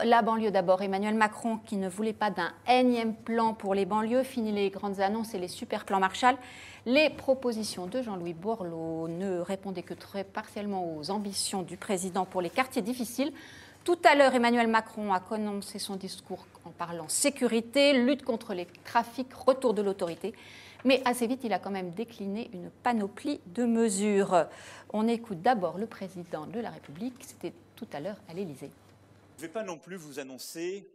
La banlieue d'abord, Emmanuel Macron qui ne voulait pas d'un énième plan pour les banlieues, fini les grandes annonces et les super plans Marshall. Les propositions de Jean-Louis Borloo ne répondaient que très partiellement aux ambitions du président pour les quartiers difficiles. Tout à l'heure, Emmanuel Macron a commencé son discours en parlant sécurité, lutte contre les trafics, retour de l'autorité. Mais assez vite, il a quand même décliné une panoplie de mesures. On écoute d'abord le président de la République, c'était tout à l'heure à l'Élysée. Je ne vais pas non plus vous annoncer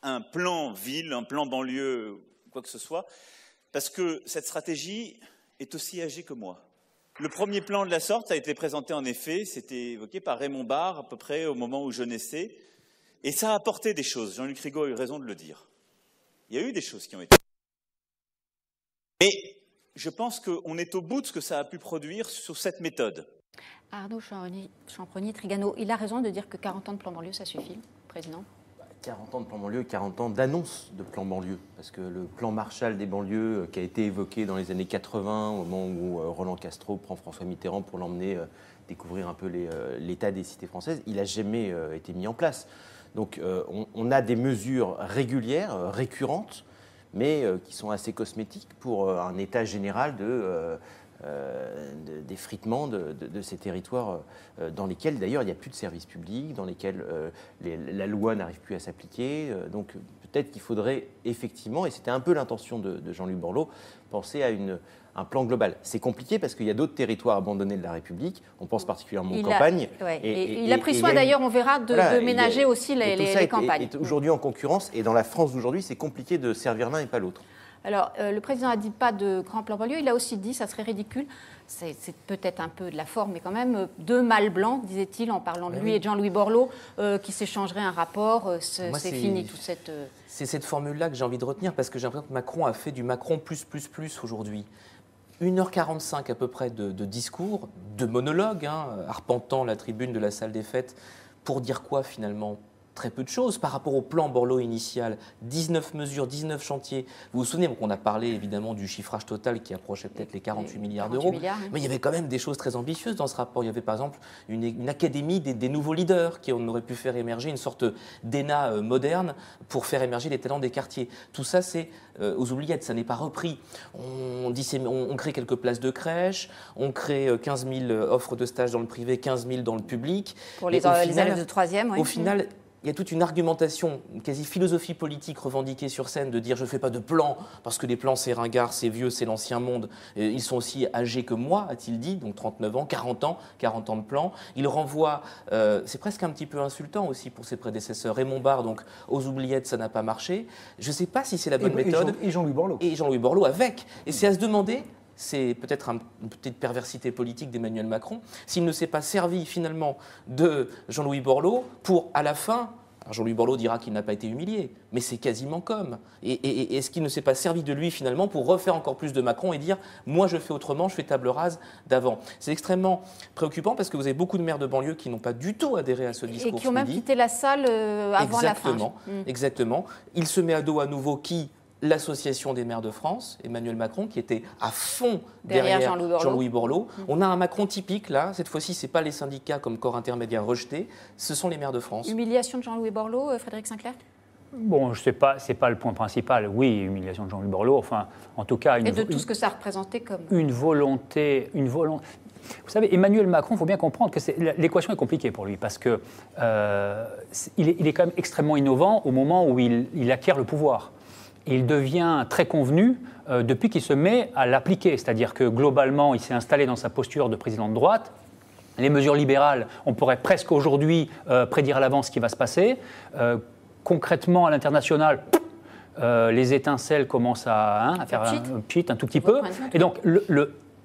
un plan ville, un plan banlieue, quoi que ce soit, parce que cette stratégie est aussi âgée que moi. Le premier plan de la sorte a été présenté en effet, c'était évoqué par Raymond Barre à peu près au moment où je naissais, et ça a apporté des choses. Jean-Luc Rigaud a eu raison de le dire. Il y a eu des choses qui ont été. Mais je pense qu'on est au bout de ce que ça a pu produire sur cette méthode. Arnaud Champronnier-Trigano, il a raison de dire que 40 ans de plan banlieue, ça suffit, président? 40 ans de plan banlieue, 40 ans d'annonce de plan banlieue. Parce que le plan Marshall des banlieues qui a été évoqué dans les années 80, au moment où Roland Castro prend François Mitterrand pour l'emmener découvrir un peu l'état des cités françaises, il n'a jamais été mis en place. Donc on a des mesures régulières, récurrentes, mais qui sont assez cosmétiques pour un état général d'effritement de ces territoires dans lesquels d'ailleurs il n'y a plus de services publics, dans lesquels la loi n'arrive plus à s'appliquer. Donc peut-être qu'il faudrait effectivement, et c'était un peu l'intention de Jean-Luc Borloo, penser à un plan global. C'est compliqué parce qu'il y a d'autres territoires abandonnés de la République, on pense particulièrement aux campagnes. Il a pris soin d'ailleurs, on verra, de ménager aussi les campagnes. Est aujourd'hui en concurrence, et dans la France d'aujourd'hui, c'est compliqué de servir l'un et pas l'autre. Alors, le président n'a dit pas de grand plan banlieue, il a aussi dit, ça serait ridicule, c'est peut-être un peu de la forme, mais quand même, deux mâles blancs, disait-il, en parlant de lui et de Jean-Louis Borloo, qui s'échangeraient un rapport, c'est fini toute cette... C'est cette formule-là que j'ai envie de retenir, parce que j'ai l'impression que Macron a fait du Macron plus aujourd'hui. 1h45 à peu près de discours, de monologue, arpentant la tribune de la salle des fêtes, pour dire quoi finalement ? Très peu de choses par rapport au plan Borloo initial, 19 mesures, 19 chantiers. Vous vous souvenez qu'on a parlé évidemment du chiffrage total qui approchait peut-être les 48 milliards d'euros, mais il y avait quand même des choses très ambitieuses dans ce rapport. Il y avait par exemple une académie des nouveaux leaders qui aurait pu faire émerger une sorte d'ENA moderne pour faire émerger les talents des quartiers. Tout ça, c'est aux oubliettes, ça n'est pas repris. On crée quelques places de crèche, on crée 15 000 offres de stage dans le privé, 15 000 dans le public. Pour les élèves de troisième, oui. Au final, il y a toute une argumentation, une quasi-philosophie politique revendiquée sur scène de dire je ne fais pas de plan parce que les plans c'est ringard, c'est vieux, c'est l'ancien monde. Ils sont aussi âgés que moi, a-t-il dit, donc 39 ans, 40 ans de plan. Il renvoie, c'est presque un petit peu insultant aussi pour ses prédécesseurs. Raymond Barre, donc aux oubliettes, ça n'a pas marché. Je ne sais pas si c'est la bonne méthode. Et Jean-Louis Borloo. Et Jean-Louis Borloo avec. Et c'est à se demander... C'est peut-être une petite perversité politique d'Emmanuel Macron, s'il ne s'est pas servi finalement de Jean-Louis Borloo pour, à la fin, alors Jean-Louis Borloo dira qu'il n'a pas été humilié, mais c'est quasiment comme. Et est-ce qu'il ne s'est pas servi de lui finalement pour refaire encore plus de Macron et dire « moi je fais autrement, je fais table rase d'avant ». C'est extrêmement préoccupant parce que vous avez beaucoup de maires de banlieue qui n'ont pas du tout adhéré à ce discours. Et qui ont même quitté la salle avant la fin. Exactement. Il se met à dos à nouveau qui ? L'Association des maires de France, Emmanuel Macron, qui était à fond derrière Jean-Louis Borloo. On a un Macron typique, là. Cette fois-ci, ce n'est pas les syndicats comme corps intermédiaire rejetés, ce sont les maires de France. Humiliation de Jean-Louis Borloo, Frédéric Sinclair ? Bon, je sais pas, c'est pas le point principal. Oui, humiliation de Jean-Louis Borloo. Enfin, en tout cas, et de tout ce que ça représentait comme une volonté. Vous savez, Emmanuel Macron, il faut bien comprendre que l'équation est compliquée pour lui parce que il est quand même extrêmement innovant au moment où il acquiert le pouvoir. Il devient très convenu depuis qu'il se met à l'appliquer. C'est-à-dire que globalement, il s'est installé dans sa posture de président de droite. Les mesures libérales, on pourrait presque aujourd'hui prédire à l'avance ce qui va se passer. Concrètement, à l'international, les étincelles commencent à faire un pchit un tout petit peu. Et donc,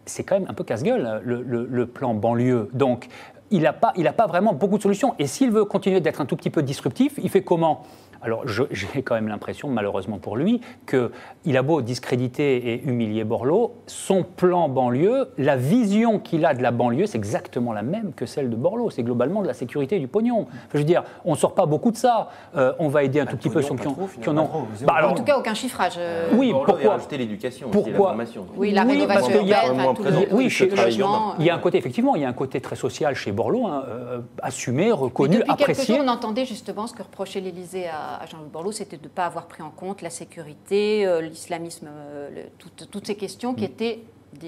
c'est quand même un peu casse-gueule, le plan banlieue. Donc, il n'a pas vraiment beaucoup de solutions. Et s'il veut continuer d'être un tout petit peu disruptif, il fait comment ? Alors, j'ai quand même l'impression, malheureusement pour lui, qu'il a beau discréditer et humilier Borloo, son plan banlieue, la vision qu'il a de la banlieue, c'est exactement la même que celle de Borloo. C'est globalement de la sécurité et du pognon. Enfin, je veux dire, on ne sort pas beaucoup de ça. On va aider un tout petit peu ceux qui en ont. En tout cas, aucun chiffrage. Oui, pourquoi rajouter l'éducation, aussi, la formation. Oui, la rénovation urbaine, oui, il y a un côté, effectivement, il y a un côté très social chez Borloo. Borloo, hein, assumé, Mais reconnu, depuis quelques apprécié. jours, on entendait justement ce que reprochait l'Élysée à Jean-Louis Borloo, c'était de ne pas avoir pris en compte la sécurité, l'islamisme, toutes ces questions qui étaient,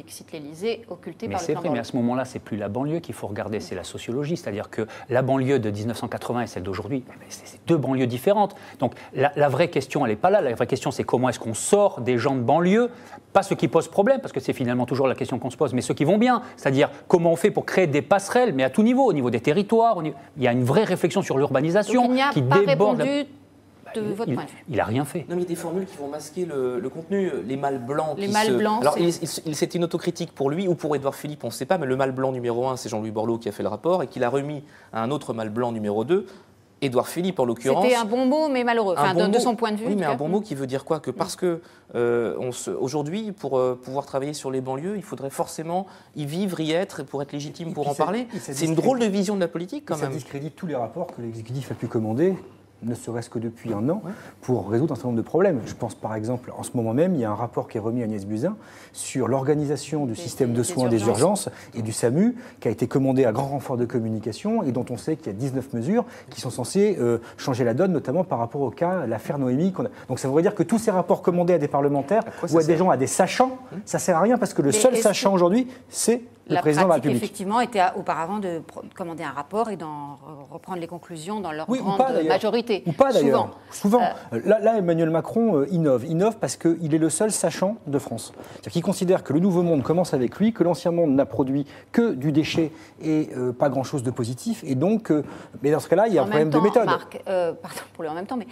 cite l'Élysée, occultées Mais par le c'est plan vrai, mais Borloo. à ce moment-là, c'est plus la banlieue qu'il faut regarder, c'est la sociologie. C'est-à-dire que la banlieue de 1980 et celle d'aujourd'hui, c'est deux banlieues différentes. Donc la vraie question, elle n'est pas là. La vraie question, c'est comment est-ce qu'on sort des gens de banlieue, pas ceux qui posent problème, parce que c'est finalement toujours la question qu'on se pose, mais ceux qui vont bien. C'est-à-dire comment on fait pour créer des passerelles, mais à tout niveau, au niveau des territoires. Il y a une vraie réflexion sur l'urbanisation Donc il n'y a qui pas déborde. répondu de votre point de vue. Il n'a rien fait. Non, mais il y a des formules qui vont masquer le contenu. Les mâles blancs. Les mâles blancs, Alors, c'est- c'est une autocritique pour lui ou pour Édouard Philippe, on ne sait pas, mais le mâle blanc numéro 1, c'est Jean-Louis Borloo qui a fait le rapport et qui l'a remis à un autre mâle blanc numéro 2, Édouard Philippe en l'occurrence. C'était un bon mot, mais malheureux, Un enfin, bon de mot. son point de vue. Oui, en mais tout un cas. bon mot qui veut dire quoi? Que parce que aujourd'hui, pour pouvoir travailler sur les banlieues, il faudrait forcément y vivre, y être, pour être légitime Et pour puis en ça- parler. et ça C'est une discrédite- drôle de vision de la politique quand Ça même. discrédite tous les rapports que l'exécutif a pu commander, ne serait-ce que depuis un an, pour résoudre un certain nombre de problèmes. Je pense par exemple, en ce moment même, il y a un rapport qui est remis à Agnès Buzyn sur l'organisation du système de soins des urgences et du SAMU, qui a été commandé à grand renfort de communication et dont on sait qu'il y a 19 mesures qui sont censées changer la donne, notamment par rapport au cas, l'affaire Noémie. Donc ça voudrait dire que tous ces rapports commandés à des parlementaires quoi ça ou à des sert gens, à des sachants, ça sert à rien parce que le Mais seul est-ce sachant que- aujourd'hui, c'est le La président de la pratique, République. effectivement, était auparavant de commander un rapport et d'en reprendre les conclusions dans leur Oui, ou grande pas, d'ailleurs. majorité. Ou pas d'ailleurs. Souvent. Là, Emmanuel Macron innove parce qu'il est le seul sachant de France. C'est-à-dire qu'il considère que le nouveau monde commence avec lui, que l'ancien monde n'a produit que du déchet et pas grand-chose de positif. Et donc, mais dans ce cas-là, il y a un En problème même temps, de méthode. Marc, pardon pour le en même temps, mais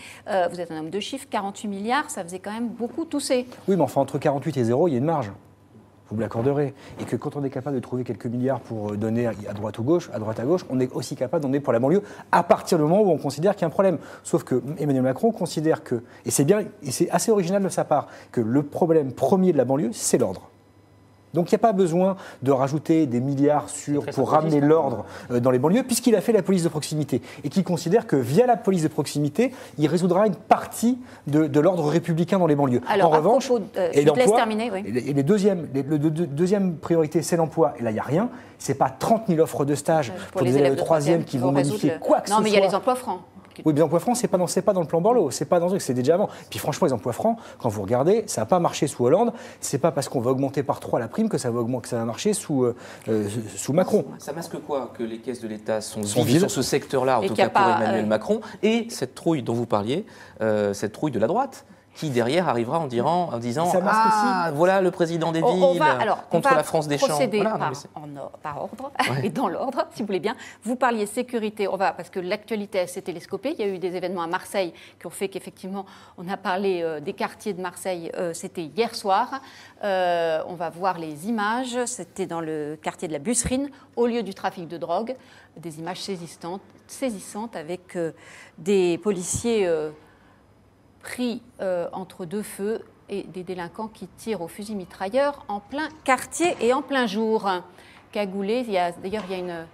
vous êtes un homme de chiffres, 48 milliards, ça faisait quand même beaucoup tousser. Oui, mais enfin, entre 48 et 0, il y a une marge. Vous me l'accorderez. Et que quand on est capable de trouver quelques milliards pour donner à droite ou gauche, à droite à gauche, on est aussi capable d'en donner pour la banlieue à partir du moment où on considère qu'il y a un problème. Sauf que Emmanuel Macron considère que, et c'est bien, et c'est assez original de sa part, que le problème premier de la banlieue, c'est l'ordre. Donc il n'y a pas besoin de rajouter des milliards pour ramener l'ordre dans les banlieues, puisqu'il a fait la police de proximité et qu'il considère que via la police de proximité, il résoudra une partie de l'ordre républicain dans les banlieues. Alors, en à revanche, propos, et je te laisse l'emploi, terminer, oui. et le deuxième priorité, c'est l'emploi. Et là, il n'y a rien. Ce n'est pas 30 000 offres de stage pour les élèves de troisième qui vont modifier quoi que ce soit. Non, mais il y a les emplois francs. Oui, mais les emplois francs, c'est pas dans le plan Borloo, c'est pas dans ce c'est déjà avant. Puis franchement, les emplois francs, quand vous regardez, ça n'a pas marché sous Hollande. C'est pas parce qu'on va augmenter par 3 la prime que ça va marcher sous Macron. Ça masque quoi? Que les caisses de l'État sont vides. vides sur ce secteur-là, en Et tout qu'il y a cas pour pas, Emmanuel Macron, et cette trouille dont vous parliez, cette trouille de la droite, qui derrière arrivera en disant Ça masque ah, voilà le président des villes On contre va la France des champs. procéder Voilà, non, par, mais c'est- par ordre Ouais. et dans l'ordre, si vous voulez bien. Vous parliez sécurité, parce que l'actualité s'est télescopée. Il y a eu des événements à Marseille qui ont fait qu'effectivement, on a parlé des quartiers de Marseille, c'était hier soir. On va voir les images. C'était dans le quartier de la Busserine, au lieu du trafic de drogue. Des images saisissantes avec des policiers pris entre deux feux et des délinquants qui tirent au fusil mitrailleur en plein quartier et en plein jour. Cagoulés, d'ailleurs il y a une...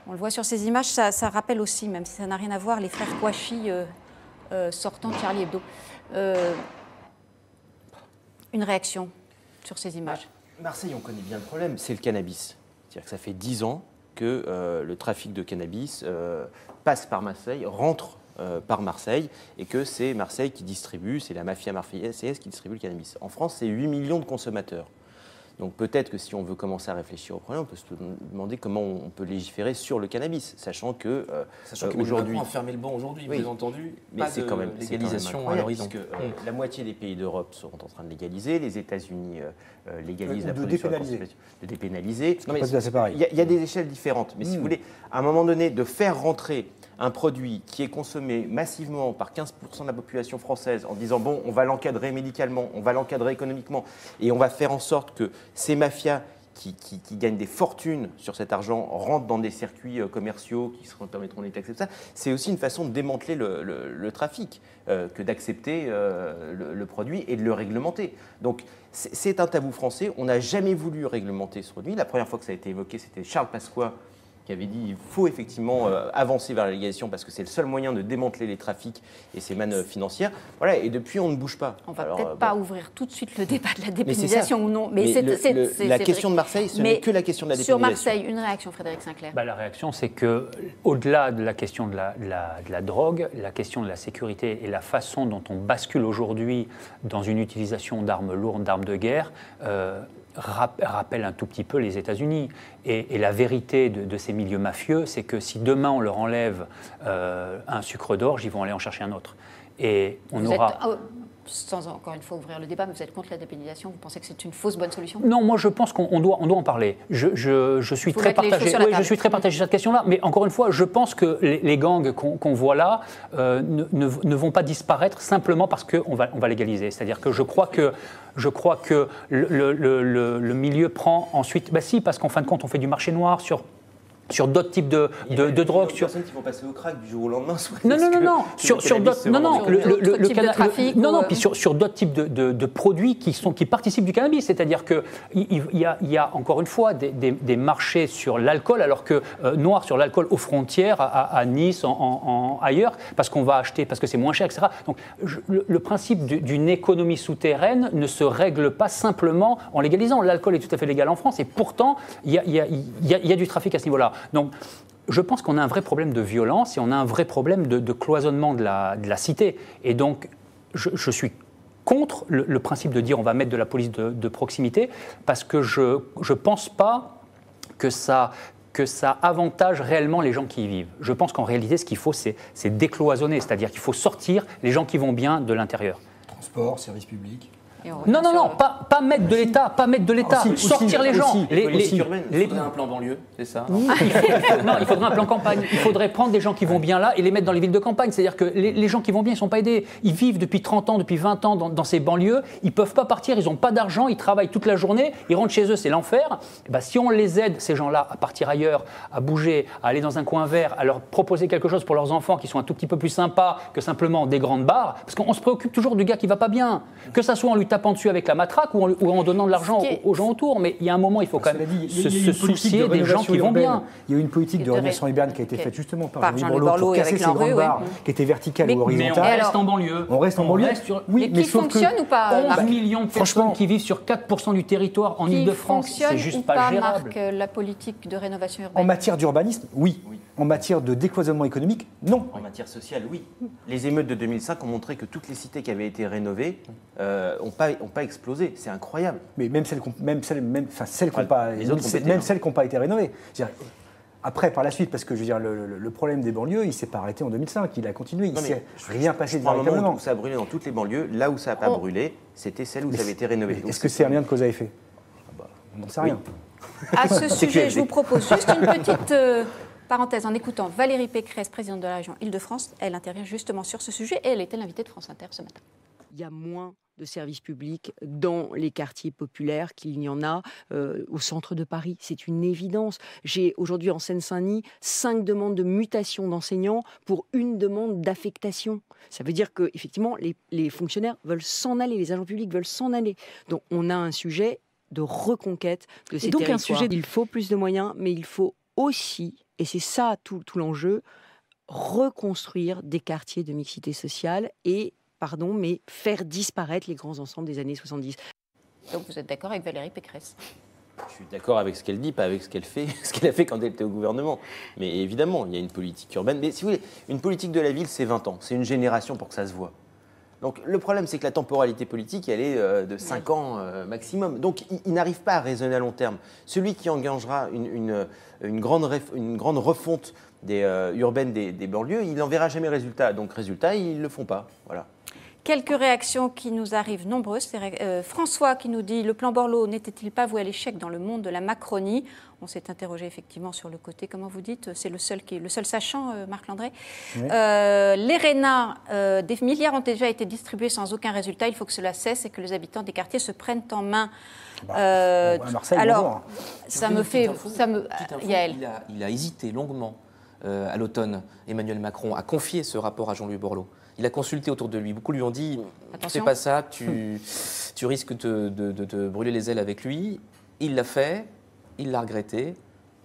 On le voit sur ces images, ça rappelle aussi, même si ça n'a rien à voir, les frères Kouachi sortant de Charlie Hebdo. Une réaction sur ces images. Marseille, on connaît bien le problème, c'est le cannabis. C'est-à-dire que ça fait 10 ans que le trafic de cannabis passe par Marseille, rentre par Marseille, et que c'est Marseille qui distribue, c'est la mafia marseillaise qui distribue le cannabis. En France, c'est 8 millions de consommateurs. Donc peut-être que si on veut commencer à réfléchir au problème, on peut se demander comment on peut légiférer sur le cannabis, sachant que aujourd'hui, enfermer le banc aujourd'hui, oui, bien entendu, mais pas c'est de quand même légalisation à l'horizon. puisque la moitié des pays d'Europe sont en train de légaliser, les États-Unis légalisent Ou la de production, dépénaliser. de dépénaliser. pas tout à fait pareil. Il y a des échelles différentes, mais si vous voulez, à un moment donné, de faire rentrer un produit qui est consommé massivement par 15% de la population française en disant bon, on va l'encadrer médicalement, on va l'encadrer économiquement et on va faire en sorte que ces mafias qui gagnent des fortunes sur cet argent rentrent dans des circuits commerciaux qui se permettront les taxes et tout ça, c'est aussi une façon de démanteler le trafic que d'accepter le produit et de le réglementer. Donc c'est un tabou français, on n'a jamais voulu réglementer ce produit. La première fois que ça a été évoqué, c'était Charles Pasqua qui avait dit qu'il faut effectivement avancer vers la légalisation parce que c'est le seul moyen de démanteler les trafics et ces mannes financières. Voilà, et depuis, on ne bouge pas. On va peut-être pas ouvrir tout de suite le débat de la Mais dépénalisation ou non. Mais la question de Marseille, ce n'est que la question de la sur dépénalisation. Marseille, une réaction, Frédéric Sinclair. La réaction, c'est que au-delà de la question de la drogue, la question de la sécurité et la façon dont on bascule aujourd'hui dans une utilisation d'armes lourdes, d'armes de guerre, rappelle un tout petit peu les États-Unis. Et la vérité de ces milieux mafieux, c'est que si demain on leur enlève un sucre d'orge, ils vont aller en chercher un autre. Et on aura... Sans encore une fois ouvrir le débat, mais vous êtes contre la dépénalisation, vous pensez que c'est une fausse bonne solution? Non, moi je pense qu'on doit en parler. Je suis très partagé. Oui, je suis très partagé sur cette question-là, mais encore une fois, je pense que les gangs qu'on voit là ne vont pas disparaître simplement parce qu'on va légaliser. C'est-à-dire que je crois que le milieu prend ensuite... Si, parce qu'en fin de compte, on fait du marché noir sur d'autres types de drogues. Sur personnes qui vont passer au crack du jour au lendemain. Non. Sur d'autres types de produits qui participent du cannabis. C'est-à-dire qu'il y a encore une fois des marchés sur l'alcool, alors que noir sur l'alcool aux frontières, à Nice, ailleurs, parce qu'on va acheter, parce que c'est moins cher, etc. Donc le principe d'une économie souterraine ne se règle pas simplement en légalisant. L'alcool est tout à fait légal en France, et pourtant il y a du trafic à ce niveau-là. Donc, je pense qu'on a un vrai problème de violence et on a un vrai problème de cloisonnement de la cité. Et donc, je suis contre le principe de dire on va mettre de la police de proximité parce que je ne pense pas que ça avantage réellement les gens qui y vivent. Je pense qu'en réalité, ce qu'il faut, c'est décloisonner, c'est-à-dire qu'il faut sortir les gens qui vont bien de l'intérieur. Transport, service public. Non, pas mettre de l'État, sortir les gens. Il faudrait un plan banlieue, c'est ça? Non, il faudrait un plan campagne. Il faudrait prendre des gens qui vont bien là et les mettre dans les villes de campagne. C'est-à-dire que les gens qui vont bien, ils ne sont pas aidés. Ils vivent depuis 30 ans, depuis 20 ans dans ces banlieues. Ils ne peuvent pas partir, ils n'ont pas d'argent, ils travaillent toute la journée, ils rentrent chez eux, c'est l'enfer. Si on les aide, ces gens-là, à partir ailleurs, à bouger, à aller dans un coin vert, à leur proposer quelque chose pour leurs enfants qui sont un tout petit peu plus sympas que simplement des grandes bars, parce qu'on se préoccupe toujours du gars qui ne va pas bien, que ça soit en lui tapant dessus avec la matraque ou en donnant de l'argent aux gens autour. Mais il y a un moment, il faut quand même se soucier des gens qui vont bien. Il y a eu une politique de rénovation urbaine qui a été faite justement par Jean-Louis Borloo pour casser ces grandes barres qui étaient verticales ou horizontales. Mais on reste en banlieue. On reste en banlieue. Oui, mais qui fonctionne ou pas? 11 millions de personnes qui vivent sur 4% du territoire en Ile-de-France. C'est juste pas gérable. Marc, la politique de rénovation urbaine? En matière d'urbanisme, oui. En matière de décloisonnement économique, non. En matière sociale, oui. Les émeutes de 2005 ont montré que toutes les cités qui avaient été rénovées n'ont pas explosé. C'est incroyable. Mais même celles qui n'ont pas été rénovées. Après, par la suite, parce que je veux dire, le problème des banlieues, il ne s'est pas arrêté en 2005, il a continué, il ne s'est rien passé véritablement. Où ça a brûlé dans toutes les banlieues, là où ça n'a pas brûlé, c'était celle où ça avait été rénové. Est-ce que c'est un lien de cause à effet? On n'en sait rien. À ce sujet, je vous propose juste une petite parenthèse en écoutant Valérie Pécresse, présidente de la région Île-de-France. Elle intervient justement sur ce sujet et elle était l'invitée de France Inter ce matin. Il y a moins de services publics dans les quartiers populaires qu'il n'y en a au centre de Paris. C'est une évidence. J'ai aujourd'hui en Seine-Saint-Denis 5 demandes de mutation d'enseignants pour une demande d'affectation. Ça veut dire qu'effectivement, les fonctionnaires veulent s'en aller, les agents publics veulent s'en aller. Donc on a un sujet de reconquête de ces territoires. Il faut plus de moyens, mais il faut aussi, et c'est ça tout l'enjeu, reconstruire des quartiers de mixité sociale mais faire disparaître les grands ensembles des années 70. Donc vous êtes d'accord avec Valérie Pécresse? Je suis d'accord avec ce qu'elle dit, pas avec ce qu'elle fait, ce qu'elle a fait quand elle était au gouvernement. Mais évidemment, il y a une politique urbaine. Mais si vous voulez, une politique de la ville, c'est 20 ans. C'est une génération pour que ça se voit. Donc le problème, c'est que la temporalité politique, elle est de 5 ans maximum. Donc il n'arrive pas à raisonner à long terme. Celui qui engagera une grande refonte urbaine des banlieues, il n'en verra jamais résultat. Donc résultat, ils ne le font pas. Voilà. Quelques réactions qui nous arrivent nombreuses. François qui nous dit « Le plan Borloo n'était-il pas voué à l'échec dans le monde de la Macronie ?» On s'est interrogé effectivement sur le côté, comment vous dites, c'est le seul sachant, Marc Landré. Oui. Les RENA, des milliards ont déjà été distribués sans aucun résultat. Il faut que cela cesse et que les habitants des quartiers se prennent en main. À Marseille, alors, ça me fait... Yael. Il a hésité longuement à l'automne, Emmanuel Macron, à confier ce rapport à Jean-Louis Borloo. Il a consulté autour de lui. Beaucoup lui ont dit « Fais pas ça, tu risques de te brûler les ailes avec lui ». Il l'a fait, il l'a regretté.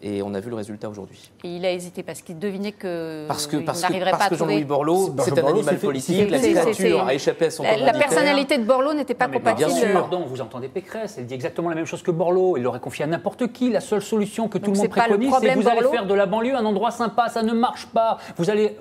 Et on a vu le résultat aujourd'hui. Et il a hésité parce qu'il devinait que Parce que n'arriverait pas à Jean-Louis trouver. Borloo, c'est un animal politique, la dictature a échappé à son La commanditaire. personnalité de Borloo n'était pas Non, mais compatible. bien sûr. Pardon, vous entendez Pécresse, elle dit exactement la même chose que Borloo. Il l'aurait confié à n'importe qui. La seule solution que tout Donc le monde c'est pas le préconise, c'est problème, vous allez Borloo faire de la banlieue un endroit sympa. Ça ne marche pas. Vous allez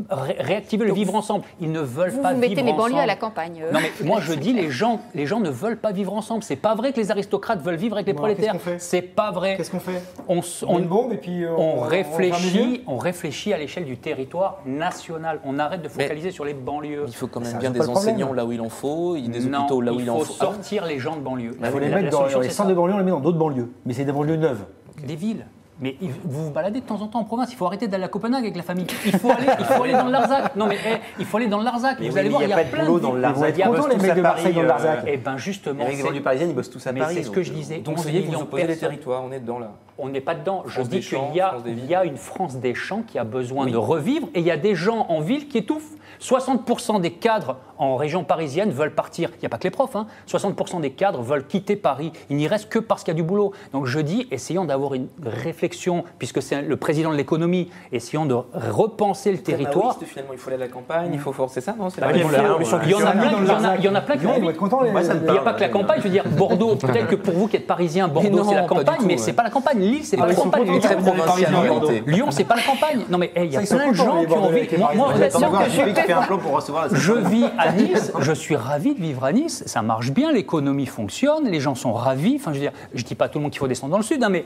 réactiver le vivre ensemble. Ils ne veulent Vous pas vous vivre mettez les banlieues ensemble. à la campagne. Non mais moi je dis les gens ne veulent pas vivre ensemble. C'est pas vrai que les aristocrates veulent vivre avec les Bon, alors, prolétaires. qu'est-ce qu'on fait C'est pas vrai. Qu'est-ce qu'on fait On, On met une bombe et puis on ferme les yeux réfléchit à l'échelle du territoire national. On arrête de focaliser sur les banlieue. Il faut quand même Ça bien résout pas des le problème. enseignants là où il en faut, des Non, hôpitaux là où il il en faut faut. sortir les gens de banlieue. Il faut les La mettre dans solution, les c'est centres ça. de banlieue, on les met dans d'autres banlieues. Mais c'est des banlieues neuves. Des villes. Mais vous vous baladez de temps en temps en province. Il faut arrêter d'aller à Copenhague avec la famille. Il faut aller dans le Larzac. Non mais il faut aller dans le Larzac. Mais Vous oui, allez mais voir, il n'y a pas de plein boulot de dans le villes. Ils vont Larzac. être Il y a- contents, les mecs de Marseille dans le Larzac. Eh ben justement, Les banlieues parisiennes, ils bossent tous à mais Paris. c'est ce que je disais. Donc 11 ça y est, vous millions vous de opposez les personnes. territoires, on est dedans là. On n'est pas dedans. Je France dis des champs, qu'il France des villes. y a une France des champs qui a besoin de revivre et il y a des gens en ville qui étouffent. 60% des cadres en région parisienne veulent partir. Il n'y a pas que les profs. 60% des cadres veulent quitter Paris. Il n'y reste que parce qu'il y a du boulot. Donc je dis, essayons d'avoir une réflexion, puisque c'est le président de l'économie, essayons de repenser le territoire. Maoïste, finalement, il faut aller à la campagne, il faut forcer ça, non? C'est Ah, la il faut- révolution il y en a culturelle. plein, il y en a plein qui ont Ils vont envie. être contents, les Moi, ça me Il n'y a parle, pas que la campagne, je veux dire, Bordeaux, peut-être que pour vous qui êtes parisien, Bordeaux Mais non, c'est la pas du campagne, tout, mais ouais. c'est pas la campagne. Lille, c'est pas Ah, la ils sont campagne. contents, Lyon, très les Parisiens provincial en de réalité. Bordeaux. Lyon, c'est pas la campagne. Non mais il y a Ça, ils sont plein de contents, gens les qui ont Bordelais envie. avec les Moi, Parisiens. honnêtement, Encore un jury qui fait un plan pour recevoir la je vis à Nice, je suis ravi de vivre à Nice, ça marche bien, l'économie fonctionne, les gens sont ravis. Enfin, je veux dire, je dis pas à tout le monde qu'il faut descendre dans le sud, mais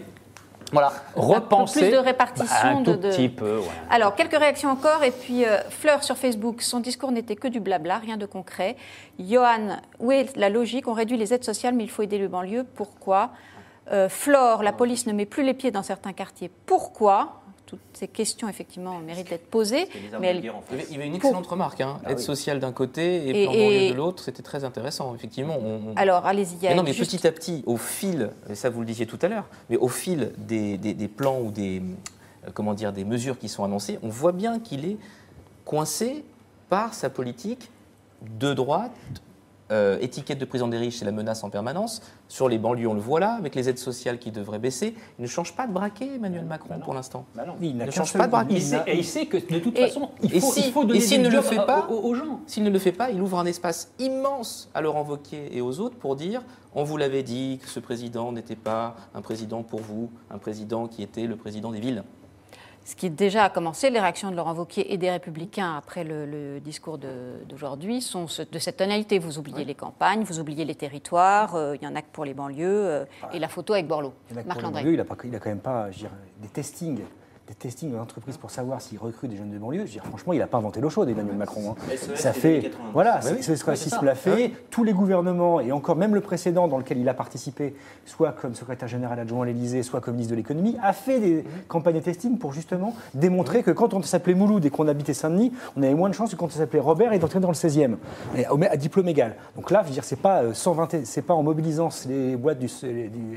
voilà, repenser. plus de répartition un tout petit peu. Ouais. Alors, quelques réactions encore. Et puis, Fleur sur Facebook, son discours n'était que du blabla, rien de concret. Johan, où est la logique? On réduit les aides sociales, mais il faut aider le banlieue. Pourquoi? Flore, la police ne met plus les pieds dans certains quartiers. Pourquoi? Toutes ces questions, effectivement, méritent d'être posées. Mais elles- Il y avait une excellente remarque, aide sociale d'un côté et plan Et- banlieue de l'autre, c'était très intéressant, effectivement. Alors, allez-y. il y a Mais non, mais juste- petit à petit, au fil, et ça vous le disiez tout à l'heure, mais au fil des plans ou des mesures qui sont annoncées, on voit bien qu'il est coincé par sa politique de droite. Étiquette de président des riches, c'est la menace en permanence. Sur les banlieues, on le voit là, avec les aides sociales qui devraient baisser. Il ne change pas de braquet, Emmanuel Macron, pour l'instant. Bah non. Il n'a Ne qu'un change seul pas de braquet. but. Il sait que de toute Et- façon, il et faut donner s'il des ne le jobs fait pas, aux gens. S'il ne le fait pas, il ouvre un espace immense à Laurent Wauquiez et aux autres pour dire on vous l'avait dit que ce président n'était pas un président pour vous, un président qui était le président des villes. Ce qui déjà a commencé, les réactions de Laurent Wauquiez et des Républicains après le discours d'aujourd'hui sont de cette tonalité. Vous oubliez les campagnes, vous oubliez les territoires, il n'y en a que pour les banlieues, et la photo avec Borloo, Il y en a que Marc pour les Landré. banlieues, il a quand même pas, je veux dire, des testings dans l'entreprise pour savoir s'il recrute des jeunes de banlieue. Je veux dire, franchement, il n'a pas inventé l'eau chaude, Emmanuel Macron. Ça fait, voilà, ce racisme l'a fait. Tous les gouvernements, et encore même le précédent dans lequel il a participé, soit comme secrétaire général adjoint à l'Élysée, soit comme ministre de l'économie, a fait des campagnes de testing pour justement démontrer que quand on s'appelait Mouloud et qu'on habitait Saint-Denis, on avait moins de chances que quand on s'appelait Robert et d'entrer dans le 16e, à diplôme égal. Donc là, je veux dire, c'est pas en mobilisant les boîtes du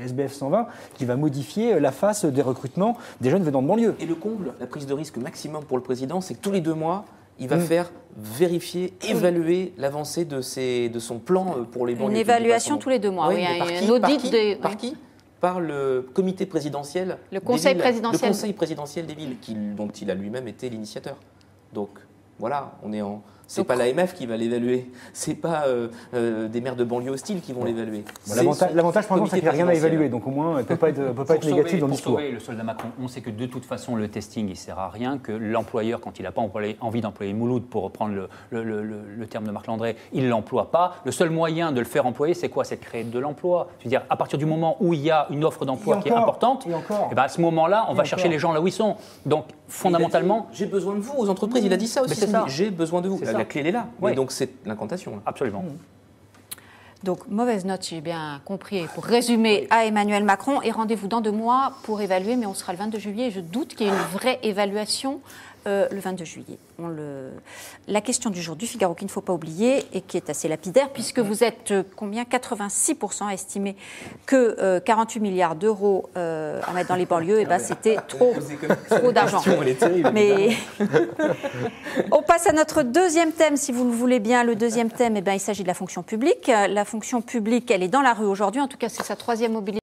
SBF 120 qui va modifier la face des recrutements des jeunes venant de banlieue. Et le comble, la prise de risque maximum pour le président, c'est que tous les 2 mois, il va faire vérifier, évaluer l'avancée de son plan pour les banlieues. Une évaluation tous les 2 mois, oui, mais par un qui, audit des... Par qui? Par le comité présidentiel. Le des conseil villes, présidentiel. Le conseil présidentiel des villes, dont il a lui-même été l'initiateur. Donc voilà, c'est pas l'AMF qui va l'évaluer, c'est pas des maires de banlieue hostiles qui vont l'évaluer. Bon, l'avantage, par exemple, c'est qu'il n'y a rien à évaluer, donc au moins, elle ne peut pas être négative dans le discours. Pour sauver le soldat Macron, on sait que de toute façon, le testing, il ne sert à rien, que l'employeur, quand il n'a pas envie d'employer Mouloud, pour reprendre le terme de Marc Landré, il ne l'emploie pas. Le seul moyen de le faire employer, c'est quoi? C'est de créer de l'emploi. Je veux dire, à partir du moment où il y a une offre d'emploi qui est importante, et ben à ce moment-là, on va chercher les gens là où ils sont. Donc, fondamentalement... J'ai besoin de vous aux entreprises, il a dit ça aussi, c'est ça. j'ai besoin de vous. C'est ça. La clé, elle est là. Oui. Et donc, c'est l'incantation. Là. Absolument. Donc, mauvaise note, j'ai bien compris, pour résumer, à Emmanuel Macron. Et rendez-vous dans 2 mois pour évaluer, mais on sera le 22 juillet. Et je doute qu'il y ait une vraie évaluation le 22 juillet. La question du jour du Figaro qu'il ne faut pas oublier et qui est assez lapidaire, puisque vous êtes combien 86% à estimer que 48 milliards d'euros à mettre dans les banlieues, et ben c'était trop d'argent. Mais on passe à notre deuxième thème, si vous le voulez bien. Le deuxième thème, il s'agit de la fonction publique. La fonction publique, elle est dans la rue aujourd'hui. En tout cas, c'est sa 3e mobilisation.